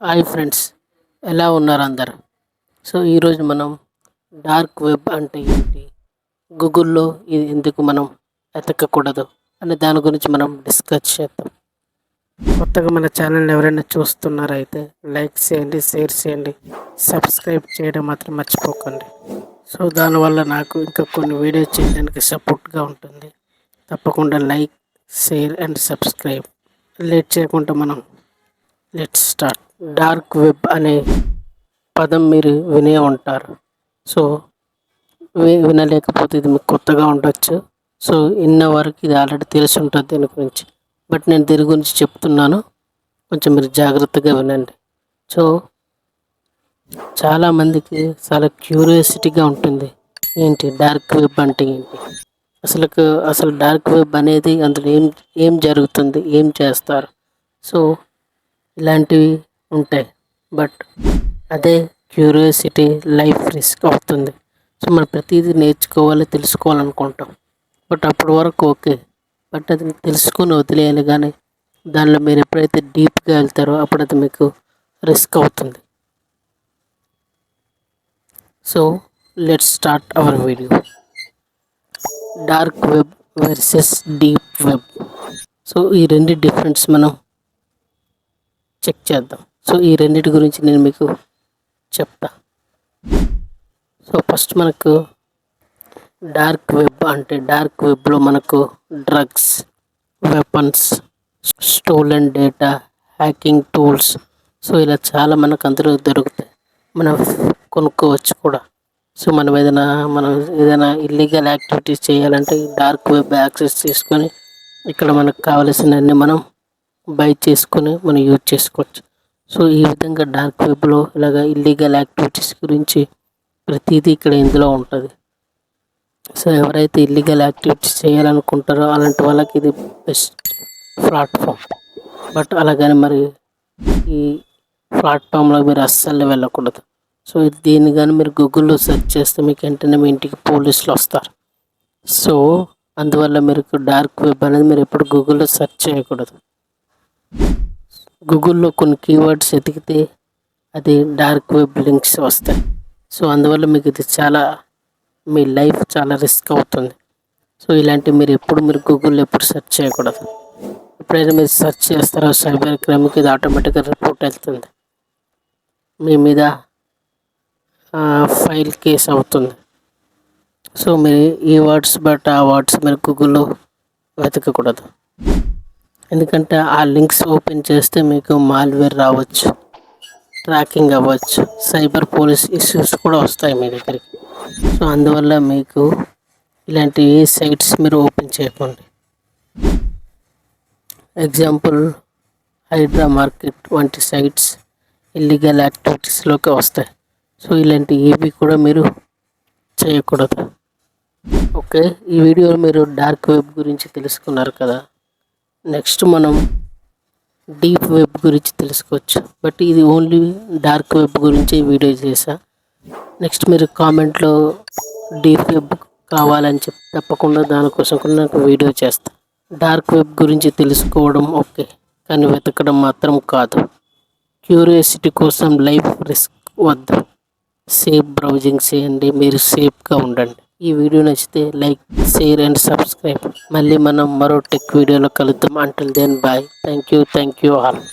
Hi friends, ఎలా ఉన్నారు అందరు? సో ఈరోజు మనం డార్క్ వెబ్ అంటే ఏంటి, గూగుల్లో ఇది ఎందుకు మనం ఎతకకూడదు అనే దాని గురించి మనం డిస్కస్ చేద్దాం. కొత్తగా మన ఛానల్ని ఎవరైనా చూస్తున్నారైతే లైక్ చేయండి, షేర్ చేయండి, సబ్స్క్రైబ్ చేయడం మాత్రం మర్చిపోకండి. సో దానివల్ల నాకు ఇంకా కొన్ని వీడియోస్ చేయడానికి సపోర్ట్గా ఉంటుంది. తప్పకుండా like, share and subscribe. Late చేయకుండా మనం లెట్స్ స్టార్ట్. డార్క్ వెబ్ అనే పదం మీరు వినే ఉంటారు. సో వినలేకపోతే ఇది మీకు కొత్తగా ఉండొచ్చు. సో ఇన్న వరకు ఇది ఆల్రెడీ తెలిసి ఉంటుంది దీని గురించి. బట్ నేను దీని గురించి చెప్తున్నాను, కొంచెం మీరు జాగ్రత్తగా వినండి. సో చాలామందికి చాలా క్యూరియాసిటీగా ఉంటుంది, ఏంటి డార్క్ వెబ్ అంటే ఏంటి, అసలు డార్క్ వెబ్ అనేది అందులో ఏం జరుగుతుంది, ఏం చేస్తారు. సో ఇలాంటివి ఉంటాయి. బట్ అదే క్యూరియాసిటీ లైఫ్ రిస్క్ అవుతుంది. సో మనం ప్రతిదీ నేర్చుకోవాలి, తెలుసుకోవాలనుకుంటాం. బట్ అప్పటి వరకు ఓకే, బట్ అది తెలుసుకొని వదిలేయాలి. కానీ దానిలో మీరు ఎప్పుడైతే డీప్గా వెళ్తారో అప్పుడు అది మీకు రిస్క్ అవుతుంది. So let's start our video. Dark web versus deep web. So ఈ రెండు డిఫరెన్స్ మనం చెక్ చేద్దాం. సో ఈ రెండింటి గురించి నేను మీకు చెప్తా. సో ఫస్ట్ మనకు డార్క్ వెబ్ అంటే, డార్క్ వెబ్లో మనకు drugs, weapons, stolen data, hacking tools, so ఇలా చాలా మనకు అందులో దొరుకుతాయి. మనం కొనుక్కోవచ్చు కూడా. సో మనం ఏదైనా ఇల్లీగల్ యాక్టివిటీస్ చేయాలంటే డార్క్ వెబ్ యాక్సెస్ చేసుకొని ఇక్కడ మనకు కావలసినవన్నీ మనం బై చేసుకొని మనం యూజ్ చేసుకోవచ్చు. సో ఈ విధంగా డార్క్ వెబ్లో ఇలాగ ఇల్లీగల్ యాక్టివిటీస్ గురించి ప్రతిదీ ఇక్కడ ఇందులో ఉంటుంది. సో ఎవరైతే ఇల్లీగల్ యాక్టివిటీస్ చేయాలనుకుంటారో అలాంటి వాళ్ళకి ఇది బెస్ట్ ప్లాట్ఫామ్. బట్ అలాగని మరి ఈ ప్లాట్ఫామ్లో మీరు అస్సలు వెళ్ళకూడదు. సో దీన్ని కానీ మీరు గూగుల్లో సెర్చ్ చేస్తే మీకు వెంటనే మీ ఇంటికి పోలీసులు వస్తారు. సో అందువల్ల మీరు డార్క్ వెబ్ అనేది మీరు ఎప్పుడు గూగుల్లో సెర్చ్ చేయకూడదు. గూగుల్లో కొన్ని కీవర్డ్స్ ఎతికితే అది డార్క్ వెబ్ లింక్స్ వస్తాయి. సో అందువల్ల మీకు ఇది మీ లైఫ్ చాలా రిస్క్ అవుతుంది. సో ఇలాంటివి మీరు గూగుల్లో ఎప్పుడు సెర్చ్ చేయకూడదు. ఎప్పుడైనా మీరు సెర్చ్ చేస్తారో సైబర్ క్రైమ్కి ఇది ఆటోమేటిక్గా రిపోర్ట్ వెళ్తుంది, మీ మీద ఫైల్ కేస్ అవుతుంది. సో మీరు ఈ వర్డ్స్ బట్ ఆ వర్డ్స్ మీరు గూగుల్లో వెతకకూడదు. ఎందుకంటే ఆ లింక్స్ ఓపెన్ చేస్తే మీకు మాల్వేర్ రావచ్చు, ట్రాకింగ్ అవ్వచ్చు, సైబర్ పోలీస్ ఇష్యూస్ కూడా వస్తాయి మీ దగ్గరికి. సో అందువల్ల మీకు ఇలాంటి ఏ సైట్స్ మీరు ఓపెన్ చేయకండి. ఎగ్జాంపుల్ హైడ్రా మార్కెట్ వంటి సైట్స్ ఇల్లీగల్ యాక్టివిటీస్లోకి వస్తాయి. సో ఇలాంటి ఏవి కూడా మీరు చేయకూడదు. ఓకే, ఈ వీడియోలో మీరు డార్క్ వెబ్ గురించి తెలుసుకున్నారు కదా. నెక్స్ట్ మనం డీప్ వెబ్ గురించి తెలుసుకోవచ్చు. బట్ ఇది ఓన్లీ డార్క్ వెబ్ గురించి వీడియో చేశా. నెక్స్ట్ మీరు కామెంట్లో డీప్ వెబ్ కావాలని చెప్పి తప్పకుండా దానికోసం కూడా నాకు వీడియో చేస్తా. డార్క్ వెబ్ గురించి తెలుసుకోవడం ఓకే, కానీ వెతకడం మాత్రం కాదు. క్యూరియాసిటీ కోసం లైఫ్ రిస్క్ వద్దు. సేఫ్ బ్రౌజింగ్ చేయండి, మీరు సేఫ్గా ఉండండి. ఈ వీడియో నచ్చితే లైక్, షేర్ అండ్ సబ్స్క్రైబ్. మళ్ళీ మనం మరో టెక్ వీడియోలో కలుద్దాం. Until then bye. Thank you all.